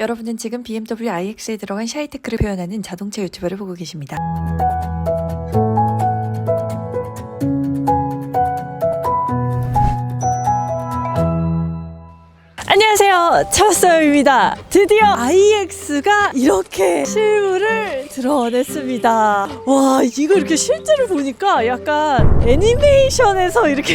여러분은 지금 BMW iX에 들어간 샤이테크를 표현하는 자동차 유튜버를 보고 계십니다. 안녕하세요, 차박사입니다. 드디어 iX가 이렇게 실물을 드러냈습니다. 와, 이거 이렇게 실제로 보니까 약간 애니메이션에서 이렇게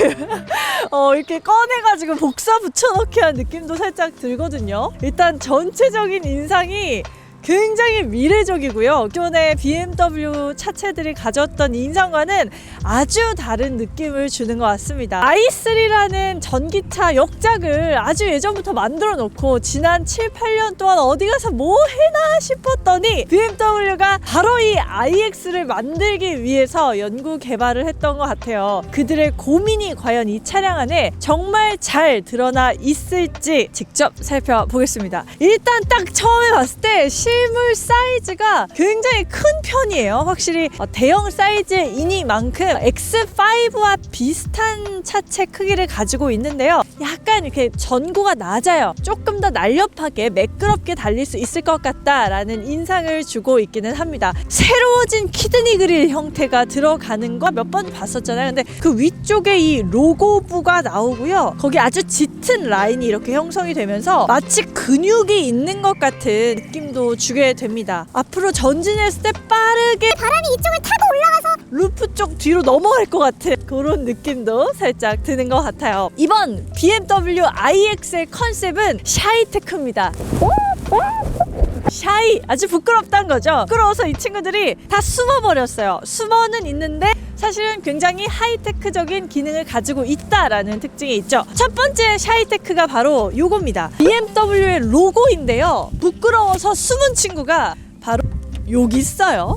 이렇게 꺼내가지고 복사 붙여넣기 한 느낌도 살짝 들거든요. 일단 전체적인 인상이 굉장히 미래적이고요. 기존의 BMW 차체들이 가졌던 인상과는 아주 다른 느낌을 주는 것 같습니다. i3라는 전기차 역작을 아주 예전부터 만들어 놓고 지난 7, 8년 동안 어디 가서 뭐 해나 싶었더니 BMW가 바로 이 iX를 만들기 위해서 연구 개발을 했던 것 같아요. 그들의 고민이 과연 이 차량 안에 정말 잘 드러나 있을지 직접 살펴보겠습니다. 일단 딱 처음에 봤을 때 실물 사이즈가 굉장히 큰 편이에요. 확실히 대형 사이즈이니만큼 X5와 비슷한 차체 크기를 가지고 있는데요. 약간 이렇게 전고가 낮아요. 조금 더 날렵하게 매끄럽게 달릴 수 있을 것 같다라는 인상을 주고 있기는 합니다. 새로워진 키드니 그릴 형태가 들어가는 거 몇 번 봤었잖아요. 근데 그 위쪽에 이 로고부가 나오고요. 거기 아주 짙은 라인이 이렇게 형성이 되면서 마치 근육이 있는 것 같은 느낌도 주게 됩니다. 앞으로 전진했을 때 빠르게 바람이 이쪽을 타고 올라가서 루프 쪽 뒤로 넘어갈 것 같은 그런 느낌도 살짝 드는 것 같아요. 이번 BMW iX의 컨셉은 샤이테크입니다. 샤이, 아주 부끄럽다는 거죠. 부끄러워서 이 친구들이 다 숨어버렸어요. 숨어는 있는데 사실은 굉장히 하이테크적인 기능을 가지고 있다라는 특징이 있죠. 첫 번째 샤이테크가 바로 요겁니다. BMW의 로고인데요. 부끄러워서 숨은 친구가 바로 여기 있어요.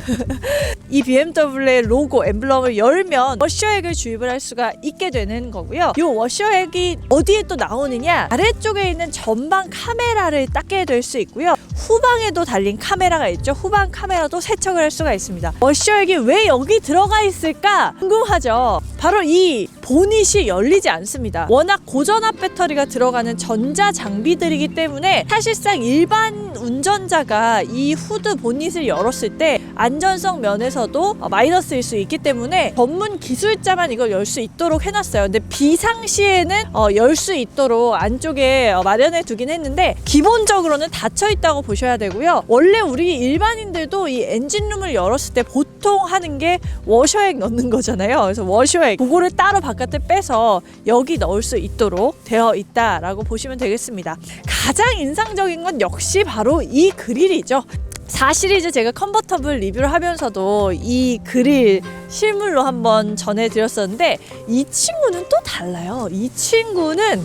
이 BMW의 로고 엠블럼을 열면 워셔액을 주입을 할 수가 있게 되는 거고요. 이 워셔액이 어디에 또 나오느냐, 아래쪽에 있는 전방 카메라를 닦게 될 수 있고요. 후방에도 달린 카메라가 있죠. 후방 카메라도 세척을 할 수가 있습니다. 워셔액이 왜 여기 들어가 있을까 궁금하죠. 바로 이 보닛이 열리지 않습니다. 워낙 고전압 배터리가 들어가는 전자 장비들이기 때문에 사실상 일반 운전자가 이 후드 보닛을 열었을 때 안전성 면에서도 마이너스일 수 있기 때문에 전문 기술자만 이걸 열 수 있도록 해놨어요. 근데 비상시에는 열 수 있도록 안쪽에 마련해 두긴 했는데 기본적으로는 닫혀 있다고 보셔야 되고요. 원래 우리 일반인들도 이 엔진룸을 열었을 때 보통 하는 게 워셔액 넣는 거잖아요. 그래서 워셔액 그거를 따로 바깥에 빼서 여기 넣을 수 있도록 되어 있다라고 보시면 되겠습니다. 가장 인상적인 건 역시 바로 이 그릴이죠. 4시리즈 제가 컨버터블 리뷰를 하면서도 이 그릴 실물로 한번 전해드렸었는데 이 친구는 또 달라요. 이 친구는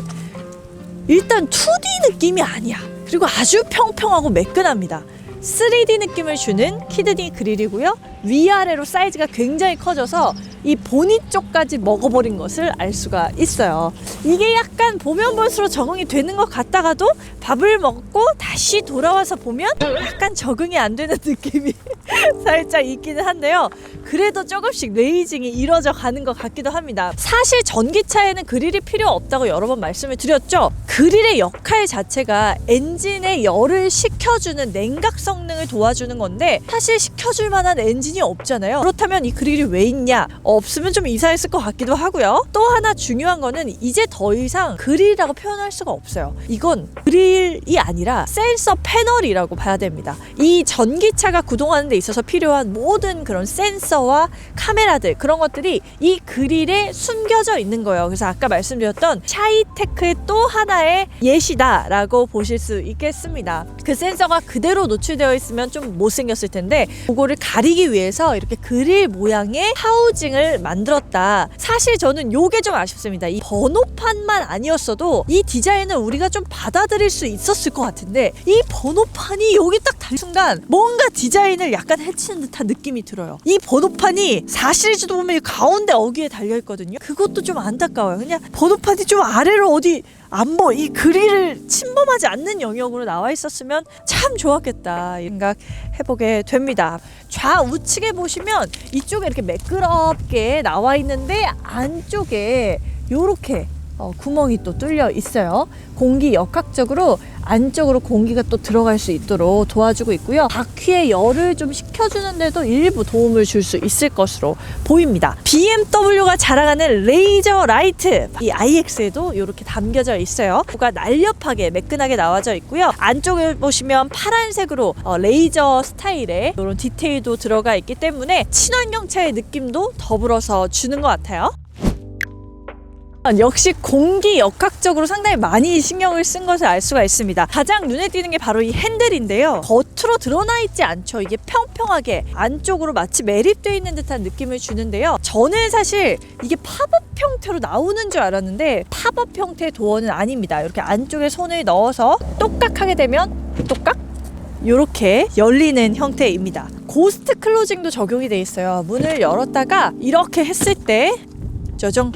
일단 2D 느낌이 아니야. 그리고 아주 평평하고 매끈합니다. 3D 느낌을 주는 키드니 그릴이고요. 위아래로 사이즈가 굉장히 커져서 이 보닛 쪽까지 먹어버린 것을 알 수가 있어요. 이게 약간 보면 볼수록 적응이 되는 것 같다가도 밥을 먹고 다시 돌아와서 보면 약간 적응이 안 되는 느낌이 살짝 있기는 한데요. 그래도 조금씩 레이징이 이루어져 가는 것 같기도 합니다. 사실 전기차에는 그릴이 필요 없다고 여러 번 말씀을 드렸죠. 그릴의 역할 자체가 엔진에 열을 식혀주는 냉각 성능을 도와주는 건데 사실 식혀줄 만한 엔진이 없잖아요. 그렇다면 이 그릴이 왜 있냐? 없으면 좀 이상했을 것 같기도 하고요. 또 하나 중요한 거는 이제 더 이상 그릴이라고 표현할 수가 없어요. 이건 그릴이 아니라 센서 패널이라고 봐야 됩니다. 이 전기차가 구동하는 데 있어서 필요한 모든 그런 센서와 카메라들, 그런 것들이 이 그릴에 숨겨져 있는 거예요. 그래서 아까 말씀드렸던 샤이테크의 또 하나의 예시다라고 보실 수 있겠습니다. 그 센서가 그대로 노출되어 있으면 좀 못생겼을 텐데 그거를 가리기 위해서 이렇게 그릴 모양의 하우징을 만들었다. 사실 저는 요게 좀 아쉽습니다. 이 번호판만 아니었어도 이 디자인을 우리가 좀 받아들일 수 있었을 것 같은데 이 번호판이 여기 딱 달린 순간 뭔가 디자인을 약간 해치는 듯한 느낌이 들어요. 이 번호판이 4시리즈도 보면 가운데 어귀에 달려있거든요. 그것도 좀 안타까워요. 그냥 번호판이 좀 아래로 어디 안 보여. 이 그릴을 침범하지 않는 영역으로 나와 있었으면 참 좋았겠다 생각해보게 됩니다. 좌우측에 보시면 이쪽에 이렇게 매끄럽게 나와 있는데 안쪽에 요렇게 구멍이 또 뚫려 있어요. 공기 역학적으로 안쪽으로 공기가 또 들어갈 수 있도록 도와주고 있고요. 바퀴의 열을 좀 식혀주는데도 일부 도움을 줄 수 있을 것으로 보입니다. BMW가 자랑하는 레이저 라이트, 이 iX에도 이렇게 담겨져 있어요. 뭐가 날렵하게 매끈하게 나와져 있고요. 안쪽에 보시면 파란색으로 레이저 스타일의 이런 디테일도 들어가 있기 때문에 친환경차의 느낌도 더불어서 주는 것 같아요. 역시 공기 역학적으로 상당히 많이 신경을 쓴 것을 알 수가 있습니다. 가장 눈에 띄는 게 바로 이 핸들인데요. 겉으로 드러나 있지 않죠. 이게 평평하게 안쪽으로 마치 매립되어 있는 듯한 느낌을 주는데요. 저는 사실 이게 팝업 형태로 나오는 줄 알았는데 팝업 형태의 도어는 아닙니다. 이렇게 안쪽에 손을 넣어서 똑깍하게 되면 똑깍 이렇게 열리는 형태입니다. 고스트 클로징도 적용이 돼 있어요. 문을 열었다가 이렇게 했을 때 짜잔,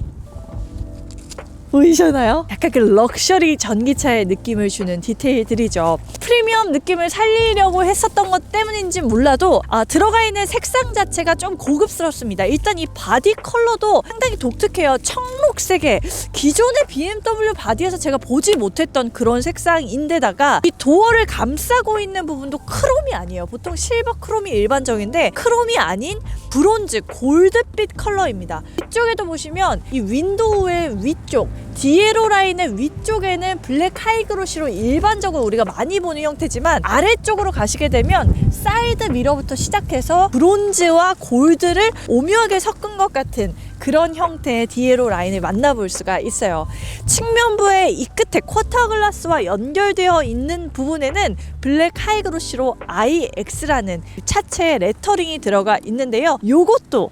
보이시나요? 약간 그 럭셔리 전기차의 느낌을 주는 디테일들이죠. 프리미엄 느낌을 살리려고 했었던 것 때문인지 몰라도 들어가 있는 색상 자체가 좀 고급스럽습니다. 일단 이 바디 컬러도 상당히 독특해요. 청록색에 기존의 BMW 바디에서 제가 보지 못했던 그런 색상인데다가 이 도어를 감싸고 있는 부분도 크롬이 아니에요. 보통 실버 크롬이 일반적인데 크롬이 아닌 브론즈 골드빛 컬러입니다. 이쪽에도 보시면 이 윈도우의 위쪽 디에로 라인의 위쪽에는 블랙 하이그로시로 일반적으로 우리가 많이 보는 형태지만 아래쪽으로 가시게 되면 사이드 미러부터 시작해서 브론즈와 골드를 오묘하게 섞은 것 같은 그런 형태의 디에로 라인을 만나볼 수가 있어요. 측면부의 이 끝에 쿼터 글라스와 연결되어 있는 부분에는 블랙 하이그로시로 IX라는 차체의 레터링이 들어가 있는데요. 요것도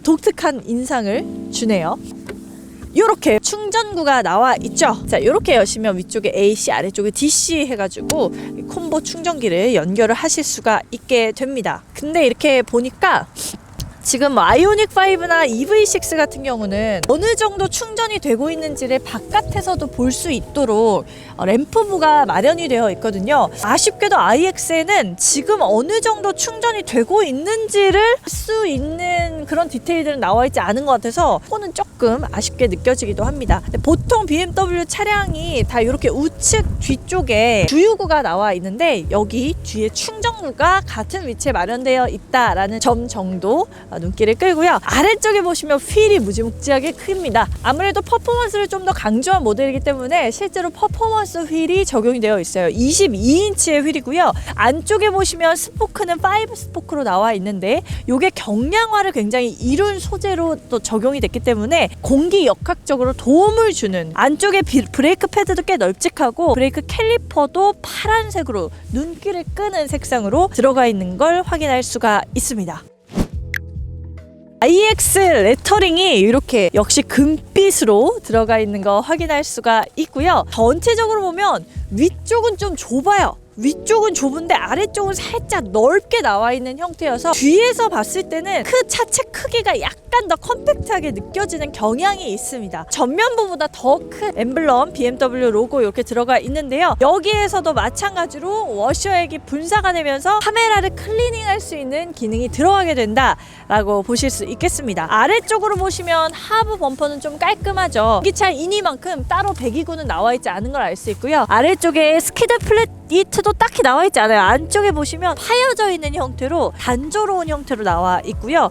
독특한 인상을 주네요. 이렇게 충전구가 나와 있죠. 자, 이렇게 여시면 위쪽에 AC, 아래쪽에 DC 해가지고 콤보 충전기를 연결을 하실 수가 있게 됩니다. 근데 이렇게 보니까 지금 아이오닉 5나 EV6 같은 경우는 어느 정도 충전이 되고 있는지를 바깥에서도 볼 수 있도록 램프부가 마련이 되어 있거든요. 아쉽게도 iX에는 지금 어느 정도 충전이 되고 있는지를 볼 수 있는 그런 디테일들은 나와 있지 않은 것 같아서 그거는 조금 아쉽게 느껴지기도 합니다. 근데 보통 BMW 차량이 다 이렇게 우측 뒤쪽에 주유구가 나와 있는데 여기 뒤에 충전구가 같은 위치에 마련되어 있다라는 점 정도 눈길을 끌고요. 아래쪽에 보시면 휠이 무지묵지하게 큽니다. 아무래도 퍼포먼스를 좀 더 강조한 모델이기 때문에 실제로 퍼포먼스 휠이 적용이 되어 있어요. 22인치의 휠이고요. 안쪽에 보시면 스포크는 5 스포크로 나와 있는데 이게 경량화를 굉장히 이룬 소재로 또 적용이 됐기 때문에 공기 역학적으로 도움을 주는, 안쪽에 브레이크 패드도 꽤 널찍하고 브레이크 캘리퍼도 파란색으로 눈길을 끄는 색상으로 들어가 있는 걸 확인할 수가 있습니다. iX 레터링이 이렇게 역시 금빛으로 들어가 있는 거 확인할 수가 있고요. 전체적으로 보면 위쪽은 좀 좁아요. 위쪽은 좁은데 아래쪽은 살짝 넓게 나와 있는 형태여서 뒤에서 봤을 때는 그 차체 크기가 약간 더 컴팩트하게 느껴지는 경향이 있습니다. 전면부보다 더 큰 엠블럼 BMW 로고 이렇게 들어가 있는데요. 여기에서도 마찬가지로 워셔액이 분사가 되면서 카메라를 클리닝할 수 있는 기능이 들어가게 된다라고 보실 수 있겠습니다. 아래쪽으로 보시면 하부 범퍼는 좀 깔끔하죠. 전기차 이니만큼 따로 배기구는 나와 있지 않은 걸 알 수 있고요. 아래쪽에 스키드 플랫 니트도 딱히 나와 있지 않아요. 안쪽에 보시면 파여져 있는 형태로 단조로운 형태로 나와 있고요.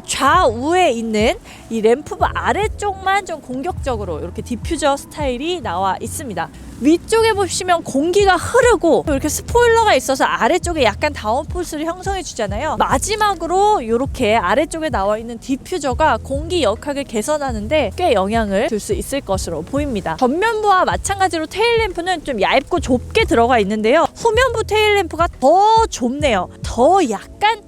좌우에 있는 이 램프부 아래쪽만 좀 공격적으로 이렇게 디퓨저 스타일이 나와 있습니다. 위쪽에 보시면 공기가 흐르고 이렇게 스포일러가 있어서 아래쪽에 약간 다운포스를 형성해 주잖아요. 마지막으로 이렇게 아래쪽에 나와 있는 디퓨저가 공기 역학을 개선하는데 꽤 영향을 줄 수 있을 것으로 보입니다. 전면부와 마찬가지로 테일램프는 좀 얇고 좁게 들어가 있는데요. 후면부 테일램프가 더 좁네요. 더 약간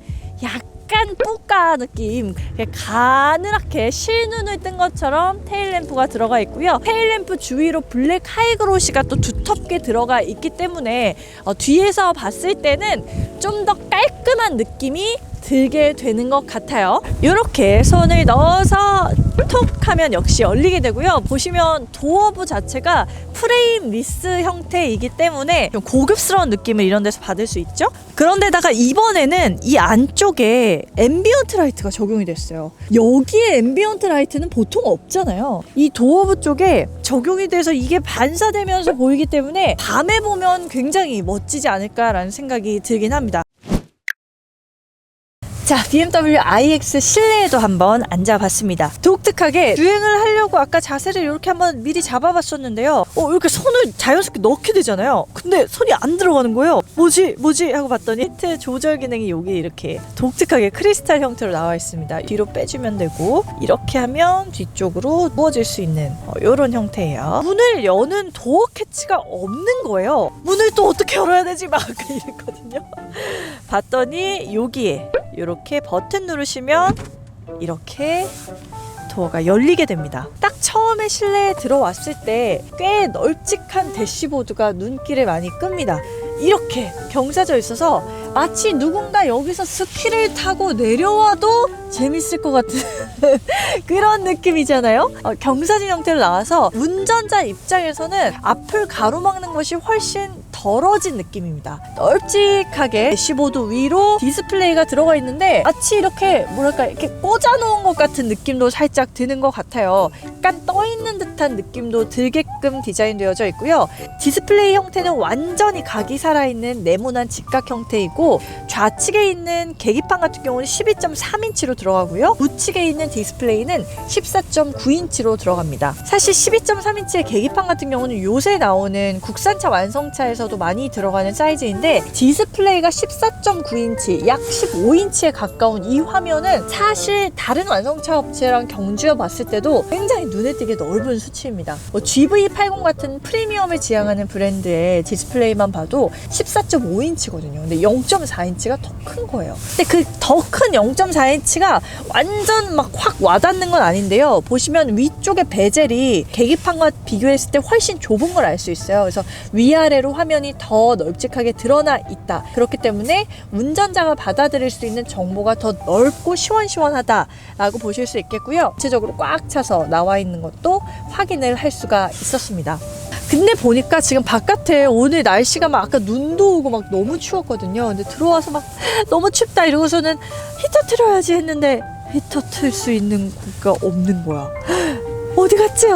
뿌까 느낌, 가늘하게 실눈을 뜬 것처럼 테일램프가 들어가 있고요. 테일램프 주위로 블랙 하이그로시가 또 두텁게 들어가 있기 때문에 뒤에서 봤을 때는 좀 더 깔끔한 느낌이 들게 되는 것 같아요. 이렇게 손을 넣어서 톡 하면 역시 열리게 되고요. 보시면 도어부 자체가 프레임리스 형태이기 때문에 좀 고급스러운 느낌을 이런 데서 받을 수 있죠. 그런데다가 이번에는 이 안쪽에 앰비언트 라이트가 적용이 됐어요. 여기에 앰비언트 라이트는 보통 없잖아요. 이 도어부 쪽에 적용이 돼서 이게 반사되면서 보이기 때문에 밤에 보면 굉장히 멋지지 않을까라는 생각이 들긴 합니다. 자, BMW iX 실내에도 한번 앉아봤습니다. 독특하게 주행을 하려고 아까 자세를 이렇게 한번 미리 잡아봤었는데요. 이렇게 손을 자연스럽게 넣게 되잖아요. 근데 손이 안 들어가는 거예요. 뭐지 하고 봤더니 히트 조절 기능이 여기 이렇게 독특하게 크리스탈 형태로 나와 있습니다. 뒤로 빼주면 되고 이렇게 하면 뒤쪽으로 누워질 수 있는 이런 형태예요. 문을 여는 도어 캐치가 없는 거예요. 문을 또 어떻게 열어야 되지? 막 이랬거든요. 봤더니 여기에 이렇게 버튼 누르시면 이렇게 도어가 열리게 됩니다. 딱 처음에 실내에 들어왔을 때 꽤 널찍한 대시보드가 눈길을 많이 끕니다. 이렇게 경사져 있어서 마치 누군가 여기서 스키를 타고 내려와도 재밌을 것 같은 그런 느낌이잖아요. 경사진 형태로 나와서 운전자 입장에서는 앞을 가로막는 것이 훨씬 덜어진 느낌입니다. 널찍하게 대시보드 위로 디스플레이가 들어가 있는데 마치 이렇게 뭐랄까 이렇게 꽂아놓은 것 같은 느낌도 살짝 드는 것 같아요. 약간 떠있는 듯한 느낌도 들게끔 디자인되어져 있고요. 디스플레이 형태는 완전히 각이 살아있는 네모난 직각 형태이고 좌측에 있는 계기판 같은 경우는 12.3인치로 들어가고요. 우측에 있는 디스플레이는 14.9인치로 들어갑니다. 사실 12.3인치의 계기판 같은 경우는 요새 나오는 국산차 완성차에서도 많이 들어가는 사이즈인데 디스플레이가 14.9인치, 약 15인치에 가까운 이 화면은 사실 다른 완성차 업체랑 경주해 봤을 때도 굉장히 눈에 띄게 넓은 수치입니다. GV80 같은 프리미엄을 지향하는 브랜드의 디스플레이만 봐도 14.5인치거든요. 근데 0.4인치가 더 큰 거예요. 근데 그 더 큰 0.4인치가 완전 막 확 와닿는 건 아닌데요. 보시면 위쪽에 베젤이 계기판과 비교했을 때 훨씬 좁은 걸 알 수 있어요. 그래서 위아래로 화면이 더 널찍하게 드러나 있다. 그렇기 때문에 운전자가 받아들일 수 있는 정보가 더 넓고 시원시원하다라고 보실 수 있겠고요. 전체적으로 꽉 차서 나와 있는 것도 확인을 할 수가 있었습니다. 근데 보니까 지금 바깥에 오늘 날씨가 막 아까 눈도 오고 막 너무 추웠거든요. 근데 들어와서 막 너무 춥다 이러고서는 히터 틀어야지 했는데 히터 틀 수 있는 곳가 없는 거야. 어디 갔지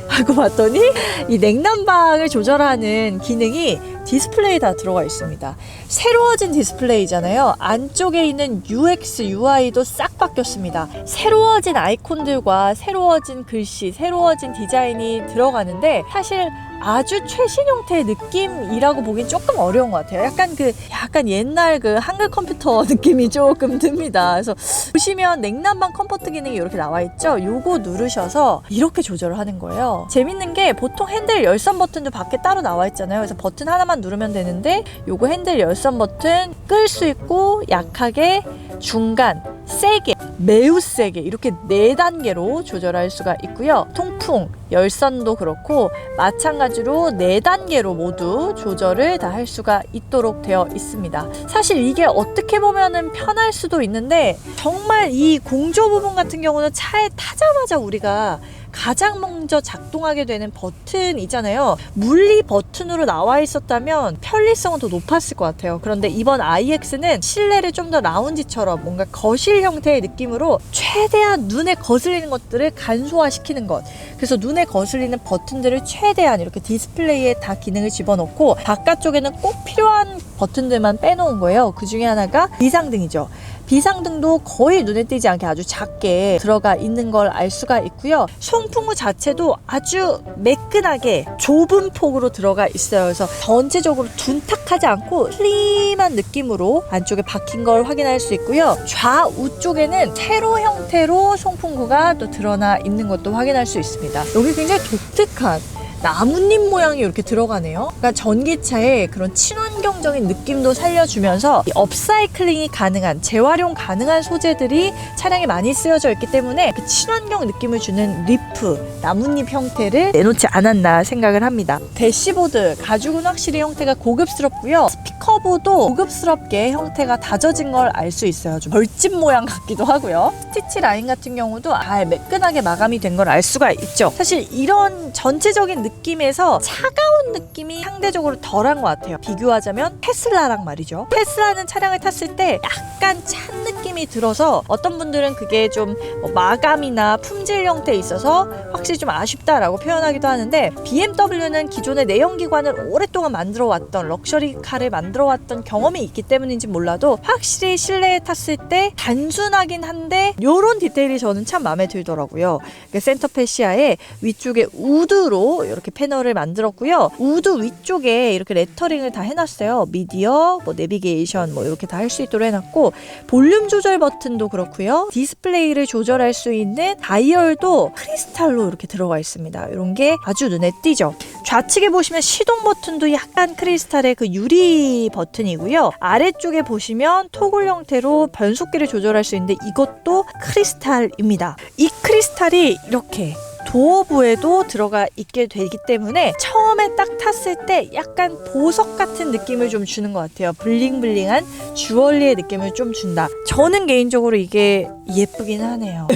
하고 봤더니 이 냉난방을 조절하는 기능이 디스플레이에 다 들어가 있습니다. 새로워진 디스플레이잖아요. 안쪽에 있는 UX, UI도 싹 바뀌었습니다. 새로워진 아이콘들과 새로워진 글씨, 새로워진 디자인이 들어가는데 사실 아주 최신 형태의 느낌이라고 보긴 조금 어려운 것 같아요. 약간 옛날 그 한글 컴퓨터 느낌이 조금 듭니다. 그래서 보시면 냉난방 컴포트 기능이 이렇게 나와 있죠. 요거 누르셔서 이렇게 조절을 하는 거예요. 재밌는 게 보통 핸들 열선 버튼도 밖에 따로 나와 있잖아요. 그래서 버튼 하나만 누르면 되는데 요거 핸들 열선 버튼 끌 수 있고 약하게, 중간, 세게, 매우 세게 이렇게 4단계로 조절할 수가 있고요. 통풍, 열선도 그렇고 마찬가지로 4단계로 모두 조절을 다 할 수가 있도록 되어 있습니다. 사실 이게 어떻게 보면은 편할 수도 있는데 정말 이 공조 부분 같은 경우는 차에 타자마자 우리가 가장 먼저 작동하게 되는 버튼이잖아요. 물리 버튼으로 나와 있었다면 편리성은 더 높았을 것 같아요. 그런데 이번 iX는 실내를 좀 더 라운지처럼 뭔가 거실 형태의 느낌으로 최대한 눈에 거슬리는 것들을 간소화시키는 것. 그래서 눈에 거슬리는 버튼들을 최대한 이렇게 디스플레이에 다 기능을 집어넣고 바깥쪽에는 꼭 필요한 버튼들만 빼놓은 거예요. 그 중에 하나가 비상등이죠. 비상등도 거의 눈에 띄지 않게 아주 작게 들어가 있는 걸 알 수가 있고요. 송풍구 자체도 아주 매끈하게 좁은 폭으로 들어가 있어요. 그래서 전체적으로 둔탁하지 않고 슬림한 느낌으로 안쪽에 박힌 걸 확인할 수 있고요. 좌우 쪽에는 세로 형태로 송풍구가 또 드러나 있는 것도 확인할 수 있습니다. 여기 굉장히 독특한 나뭇잎 모양이 이렇게 들어가네요. 그러니까 전기차의 그런 친환경적인 느낌도 살려주면서 이 업사이클링이 가능한, 재활용 가능한 소재들이 차량에 많이 쓰여져 있기 때문에 그 친환경 느낌을 주는 리프, 나뭇잎 형태를 내놓지 않았나 생각을 합니다. 대시보드, 가죽은 확실히 형태가 고급스럽고요. 스피커 C커브도 고급스럽게 형태가 다져진 걸 알 수 있어요. 좀 벌집 모양 같기도 하고요. 스티치 라인 같은 경우도 잘 매끈하게 마감이 된 걸 알 수가 있죠. 사실 이런 전체적인 느낌에서 차가운 느낌이 상대적으로 덜한 것 같아요. 비교하자면 테슬라랑 말이죠. 테슬라는 차량을 탔을 때 약간 찬 느낌이 들어서 어떤 분들은 그게 좀 마감이나 품질 형태에 있어서 확실히 좀 아쉽다라고 표현하기도 하는데, BMW는 기존의 내연기관을 오랫동안 만들어 왔던 럭셔리 카를 만들어 왔던 경험이 있기 때문인지 몰라도 확실히 실내에 탔을 때 단순하긴 한데 요런 디테일이 저는 참 마음에 들더라고요. 센터 패시아에 위쪽에 우드로 이렇게 패널을 만들었고요. 우드 위쪽에 이렇게 레터링을 다 해놨어요. 미디어, 내비게이션 이렇게 다 할 수 있도록 해놨고, 볼륨 조절 버튼도 그렇고요. 디스플레이를 조절할 수 있는 다이얼도 크리스탈로 이렇게 들어가 있습니다. 이런 게 아주 눈에 띄죠. 좌측에 보시면 시동 버튼도 약간 크리스탈의 그 유리 버튼이고요. 아래쪽에 보시면 토글 형태로 변속기를 조절할 수 있는데 이것도 크리스탈입니다. 이 크리스탈이 이렇게 도어부에도 들어가 있게 되기 때문에 처음에 딱 탔을 때 약간 보석 같은 느낌을 좀 주는 것 같아요. 블링블링한 주얼리의 느낌을 좀 준다. 저는 개인적으로 이게 예쁘긴 하네요.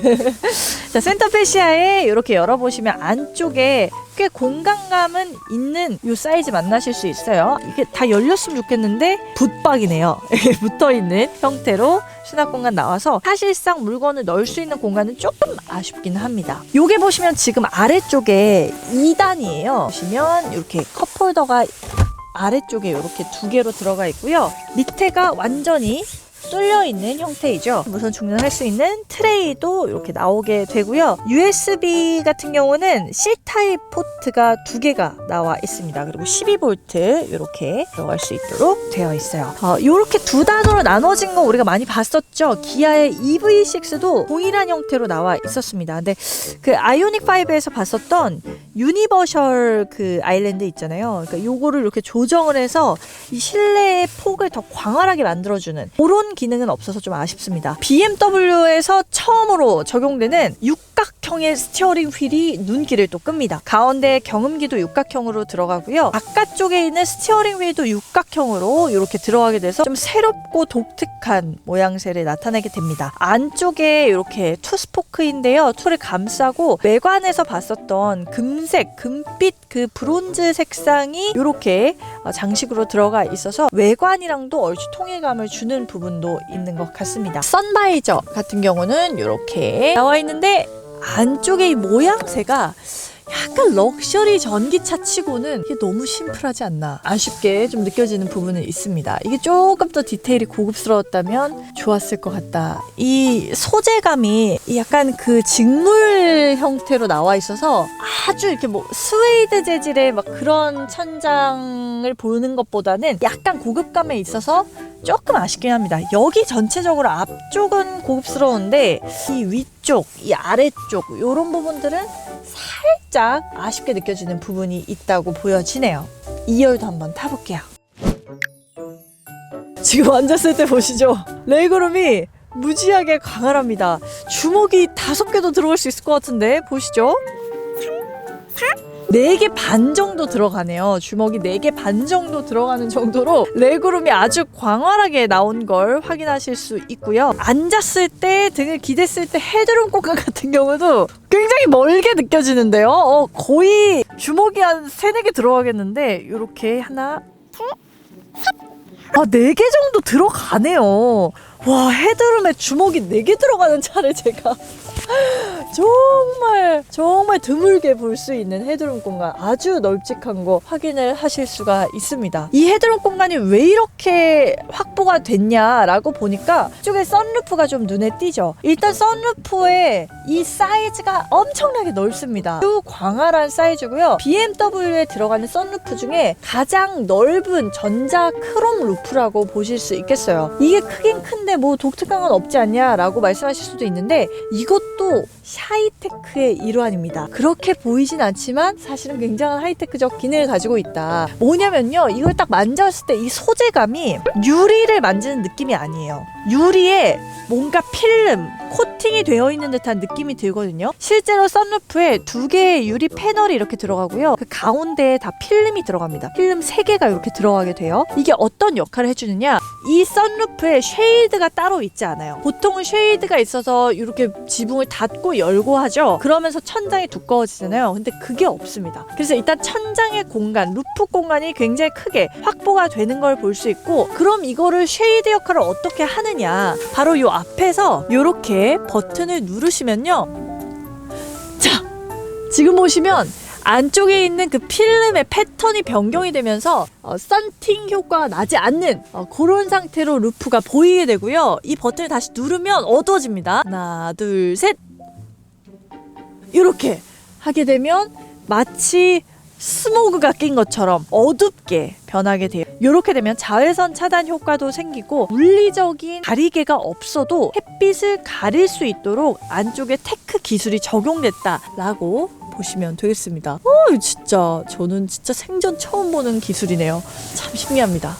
자, 센터 패시아에 이렇게 열어보시면 안쪽에 꽤 공간감은 있는 이 사이즈 만나실 수 있어요. 이게 다 열렸으면 좋겠는데 붙박이네요. 이게 붙어있는 형태로 수납 공간 나와서 사실상 물건을 넣을 수 있는 공간은 조금 아쉽긴 합니다. 요게 보시면 지금 아래쪽에 2단이에요. 보시면 이렇게 컵홀더가 아래쪽에 이렇게 2개로 들어가 있고요. 밑에가 완전히 뚫려있는 형태이죠. 무선 충전할 수 있는 트레이도 이렇게 나오게 되고요. USB 같은 경우는 C타입 포트가 2개가 나와 있습니다. 그리고 12V 이렇게 들어갈 수 있도록 되어 있어요. 이렇게 2단으로 나눠진 거 우리가 많이 봤었죠. 기아의 EV6도 동일한 형태로 나와 있었습니다. 근데 그 아이오닉 5에서 봤었던 유니버셜 그 아일랜드 있잖아요. 그러니까 요거를 이렇게 조정을 해서 이 실내의 폭을 더 광활하게 만들어주는 그런 기능은 없어서 좀 아쉽습니다. BMW에서 처음으로 적용되는 육각형의 스티어링 휠이 눈길을 또 끕니다. 가운데 경음기도 육각형으로 들어가고요. 바깥쪽에 있는 스티어링 휠도 육각형으로 이렇게 들어가게 돼서 좀 새롭고 독특한 모양새를 나타내게 됩니다. 안쪽에 이렇게 투스포크인데요. 툴을 감싸고 외관에서 봤었던 금색, 금빛 그 브론즈 색상이 이렇게 장식으로 들어가 있어서 외관이랑도 얼추 통일감을 주는 부분도 있는 것 같습니다. 선바이저 같은 경우는 이렇게 나와 있는데 안쪽에 이 모양새가 약간 럭셔리 전기차 치고는 이게 너무 심플하지 않나 아쉽게 좀 느껴지는 부분은 있습니다. 이게 조금 더 디테일이 고급스러웠다면 좋았을 것 같다. 이 소재감이 약간 그 직물 형태로 나와 있어서 아주 이렇게 스웨이드 재질의 막 그런 천장을 보는 것보다는 약간 고급감에 있어서 조금 아쉽긴 합니다. 여기 전체적으로 앞쪽은 고급스러운데 이 위쪽, 이 아래쪽 이런 부분들은 살짝 아쉽게 느껴지는 부분이 있다고 보여지네요. 2열도 한번 타볼게요. 지금 앉았을 때 보시죠. 레그룸이 무지하게 광활합니다. 주먹이 5개도 들어갈 수 있을 것 같은데 보시죠. 4개 반 정도 들어가네요. 주먹이 4개 반 정도 들어가는 정도로 레그룸이 아주 광활하게 나온 걸 확인하실 수 있고요. 앉았을 때 등을 기댔을 때 헤드룸 공간 같은 경우도 굉장히 멀게 느껴지는데요. 거의 주먹이 한 3-4개 들어가겠는데 이렇게 하나, 둘, 셋. 4개 정도 들어가네요. 와, 헤드룸에 주먹이 4개 들어가는 차를 제가 정말 드물게 볼 수 있는 헤드룸 공간, 아주 널찍한 거 확인을 하실 수가 있습니다. 이 헤드룸 공간이 왜 이렇게 확보가 됐냐라고 보니까 이쪽에 선루프가 좀 눈에 띄죠. 일단 선루프의 이 사이즈가 엄청나게 넓습니다. 아주 광활한 사이즈고요. BMW에 들어가는 선루프 중에 가장 넓은 전자 크롬 루프라고 보실 수 있겠어요. 이게 크긴 큰데 뭐 독특한 건 없지 않냐라고 말씀하실 수도 있는데 이것도 하이테크의 일환입니다. 그렇게 보이진 않지만 사실은 굉장한 하이테크적 기능을 가지고 있다. 뭐냐면요, 이걸 딱 만졌을 때 이 소재감이 유리를 만지는 느낌이 아니에요. 유리에 뭔가 필름, 코팅이 되어 있는 듯한 느낌이 들거든요. 실제로 썬루프에 2개의 유리 패널이 이렇게 들어가고요. 그 가운데에 다 필름이 들어갑니다. 필름 3개가 이렇게 들어가게 돼요. 이게 어떤 역할을 해주느냐? 이 썬루프에 쉐이드가 따로 있지 않아요. 보통은 쉐이드가 있어서 이렇게 지붕을 닫고 열고 하죠. 그러면서 천장이 두꺼워지잖아요. 근데 그게 없습니다. 그래서 일단 천장의 공간, 루프 공간이 굉장히 크게 확보가 되는 걸 볼 수 있고, 그럼 이거를 쉐이드 역할을 어떻게 하느냐? 바로 요 앞에서 요렇게 버튼을 누르시면요. 자, 지금 보시면 안쪽에 있는 그 필름의 패턴이 변경이 되면서 썬팅 효과가 나지 않는 그런 상태로 루프가 보이게 되고요. 이 버튼을 다시 누르면 어두워집니다. 하나, 둘, 셋. 이렇게 하게 되면 마치 스모그가 낀 것처럼 어둡게 변하게 돼요. 이렇게 되면 자외선 차단 효과도 생기고 물리적인 가리개가 없어도 햇빛을 가릴 수 있도록 안쪽에 테크 기술이 적용됐다라고 보시면 되겠습니다. 진짜 저는 진짜 생전 처음 보는 기술이네요. 참 신기합니다.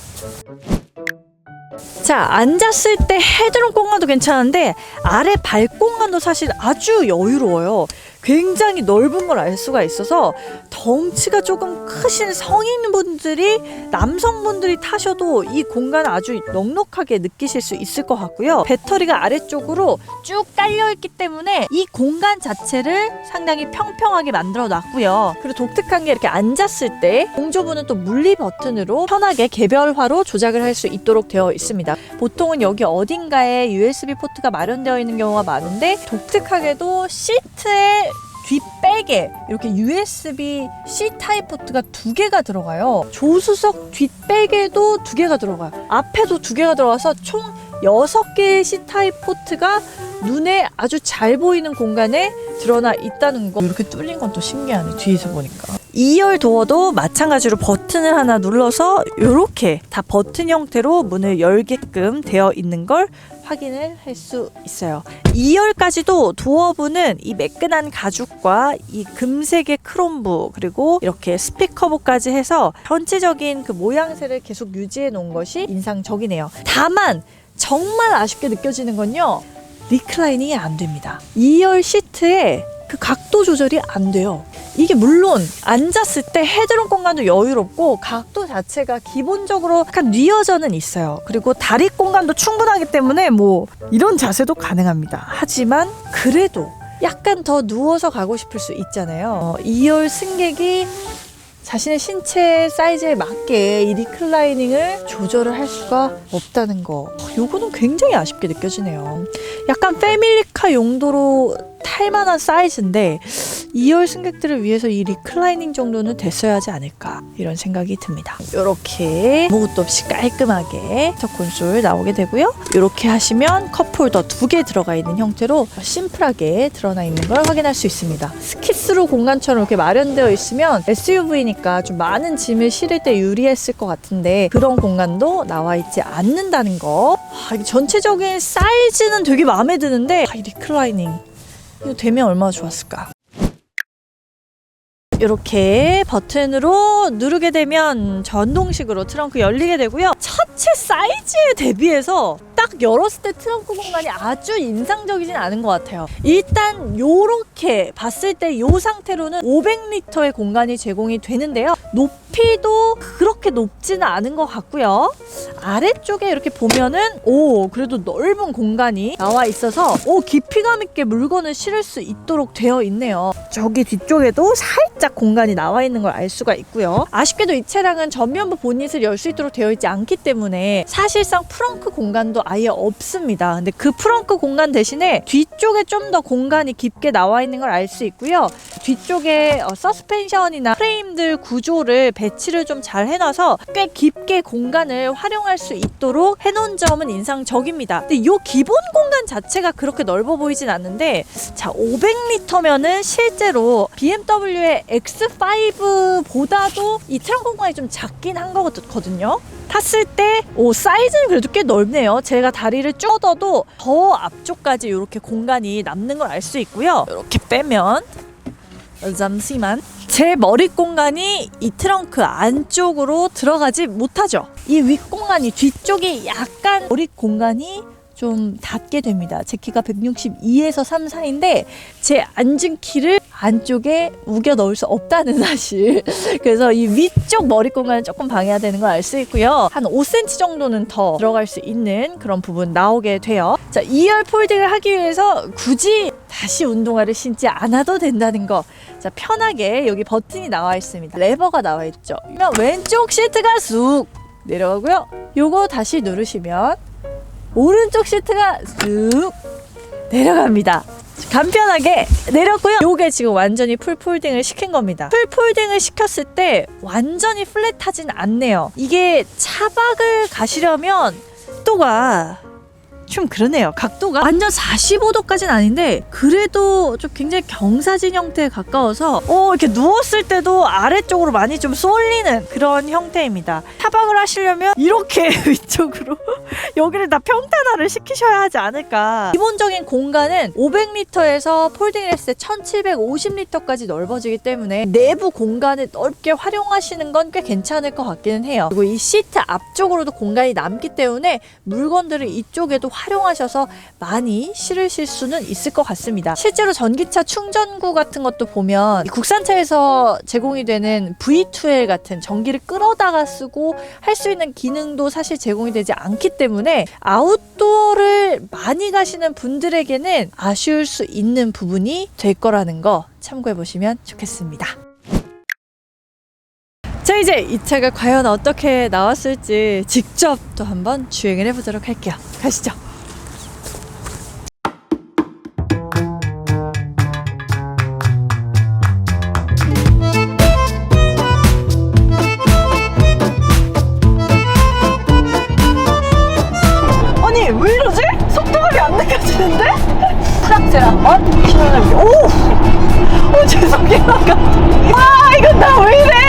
자, 앉았을 때 헤드룸 공간도 괜찮은데 아래 발 공간도 사실 아주 여유로워요. 굉장히 넓은 걸 알 수가 있어서 덩치가 조금 크신 성인분들이, 남성분들이 타셔도 이 공간 아주 넉넉하게 느끼실 수 있을 것 같고요. 배터리가 아래쪽으로 쭉 깔려있기 때문에 이 공간 자체를 상당히 평평하게 만들어 놨고요. 그리고 독특한 게 이렇게 앉았을 때 공조부는 또 물리 버튼으로 편하게 개별화로 조작을 할 수 있도록 되어 있습니다. 보통은 여기 어딘가에 USB 포트가 마련되어 있는 경우가 많은데, 독특하게도 시트에 뒷백에 이렇게 USB C 타입 포트가 2개가 들어가요. 조수석 뒷백에도 2개가 들어가요. 앞에도 2개가 들어가서 총 6개의 C 타입 포트가 눈에 아주 잘 보이는 공간에 드러나 있다는 거. 이렇게 뚫린 건 또 신기하네, 뒤에서 보니까. 2열 도어도 마찬가지로 버튼을 하나 눌러서 이렇게 다 버튼 형태로 문을 열게끔 되어 있는 걸 확인을 할 수 있어요. 2열까지도 도어부는 이 매끈한 가죽과 이 금색의 크롬부, 그리고 이렇게 스피커부까지 해서 전체적인 그 모양새를 계속 유지해 놓은 것이 인상적이네요. 다만 정말 아쉽게 느껴지는 건요, 리클라이닝이 안 됩니다. 2열 시트에 그 각도 조절이 안 돼요. 이게 물론 앉았을 때 헤드룸 공간도 여유롭고 각도 자체가 기본적으로 약간 뉘어져는 있어요. 그리고 다리 공간도 충분하기 때문에 뭐 이런 자세도 가능합니다. 하지만 그래도 약간 더 누워서 가고 싶을 수 있잖아요. 2열 승객이 자신의 신체 사이즈에 맞게 이 리클라이닝을 조절을 할 수가 없다는 거, 요거는 굉장히 아쉽게 느껴지네요. 약간 패밀리카 용도로 탈만한 사이즈인데 2열 승객들을 위해서 이 리클라이닝 정도는 됐어야 하지 않을까, 이런 생각이 듭니다. 이렇게 아무것도 없이 깔끔하게 센터 콘솔 나오게 되고요. 이렇게 하시면 컵홀더 2개 들어가 있는 형태로 심플하게 드러나 있는 걸 확인할 수 있습니다. 스키스루 공간처럼 이렇게 마련되어 있으면 SUV니까 좀 많은 짐을 실을 때 유리했을 것 같은데 그런 공간도 나와 있지 않는다는 거. 전체적인 사이즈는 되게 마음에 드는데 이 리클라이닝 이거 되면 얼마나 좋았을까. 이렇게 버튼으로 누르게 되면 전동식으로 트렁크 열리게 되고요. 차체 사이즈에 대비해서 딱 열었을 때 트렁크 공간이 아주 인상적이진 않은 것 같아요. 일단 요렇게 봤을 때 요 상태로는 500리터의 공간이 제공이 되는데요. 높이도 그렇게 높지는 않은 것 같고요. 아래쪽에 이렇게 보면은 그래도 넓은 공간이 나와 있어서 깊이감 있게 물건을 실을 수 있도록 되어 있네요. 저기 뒤쪽에도 살짝 공간이 나와 있는 걸 알 수가 있고요. 아쉽게도 이 차량은 전면부 보닛을 열 수 있도록 되어 있지 않기 때문에 사실상 프렁크 공간도 아예 없습니다. 근데 그 프렁크 공간 대신에 뒤쪽에 좀 더 공간이 깊게 나와 있는 걸 알 수 있고요. 뒤쪽에 서스펜션이나 프레임들 구조를 배치를 좀 잘 해놔서 꽤 깊게 공간을 활용할 수 있도록 해놓은 점은 인상적입니다. 근데 이 기본 공간 자체가 그렇게 넓어 보이진 않는데, 자, 500리터면은 실제로 BMW의 X5보다도 이 트렁크 공간이 좀 작긴 한 거거든요. 탔을 때 사이즈는 그래도 꽤 넓네요. 제가 다리를 쭉 뻗어도 더 앞쪽까지 이렇게 공간이 남는 걸 알 수 있고요. 이렇게 빼면 잠시만, 제 머리 공간이 이 트렁크 안쪽으로 들어가지 못하죠. 이 윗공간이, 뒤쪽에 약간 머리 공간이 좀 닿게 됩니다. 제 키가 162에서 3, 4인데 제 앉은 키를 안쪽에 우겨 넣을 수 없다는 사실. 그래서 이 위쪽 머리 공간을 조금 방해해야 되는 걸 알 수 있고요. 한 5cm 정도는 더 들어갈 수 있는 그런 부분 나오게 돼요. 자, 2열 폴딩을 하기 위해서 굳이 다시 운동화를 신지 않아도 된다는 거. 자, 편하게 여기 버튼이 나와 있습니다. 레버가 나와 있죠. 그러면 왼쪽 시트가 쑥 내려가고요. 요거 다시 누르시면 오른쪽 시트가 쑥 내려갑니다. 간편하게 내렸고요. 요게 지금 완전히 풀 폴딩을 시킨 겁니다. 풀 폴딩을 시켰을 때 완전히 플랫하진 않네요. 이게 차박을 가시려면 각도가 좀 그러네요. 각도가 완전 45도까지는 아닌데 그래도 좀 굉장히 경사진 형태에 가까워서 이렇게 누웠을 때도 아래쪽으로 많이 좀 쏠리는 그런 형태입니다. 차박을 하시려면 이렇게 위쪽으로 여기를 다 평탄화를 시키셔야 하지 않을까. 기본적인 공간은 500리터에서 폴딩을 했을 때 1750리터까지 넓어지기 때문에 내부 공간을 넓게 활용하시는 건 꽤 괜찮을 것 같기는 해요. 그리고 이 시트 앞쪽으로도 공간이 남기 때문에 물건들을 이쪽에도 활용하셔서 많이 실으실 수는 있을 것 같습니다. 실제로 전기차 충전구 같은 것도 보면 국산차에서 제공이 되는 V2L 같은 전기를 끌어다가 쓰고 할 수 있는 기능도 사실 제공이 되지 않기 때문에 아웃도어를 많이 가시는 분들에게는 아쉬울 수 있는 부분이 될 거라는 거 참고해 보시면 좋겠습니다. 자, 이제 이 차가 과연 어떻게 나왔을지 직접 또 한번 주행을 해보도록 할게요. 가시죠. 아니, 왜 이러지? 속도감이 안 느껴지는데? 프락셀 한번 신호등기. 오! 죄송해요, 감독님. 아, 이건 나 왜 이래?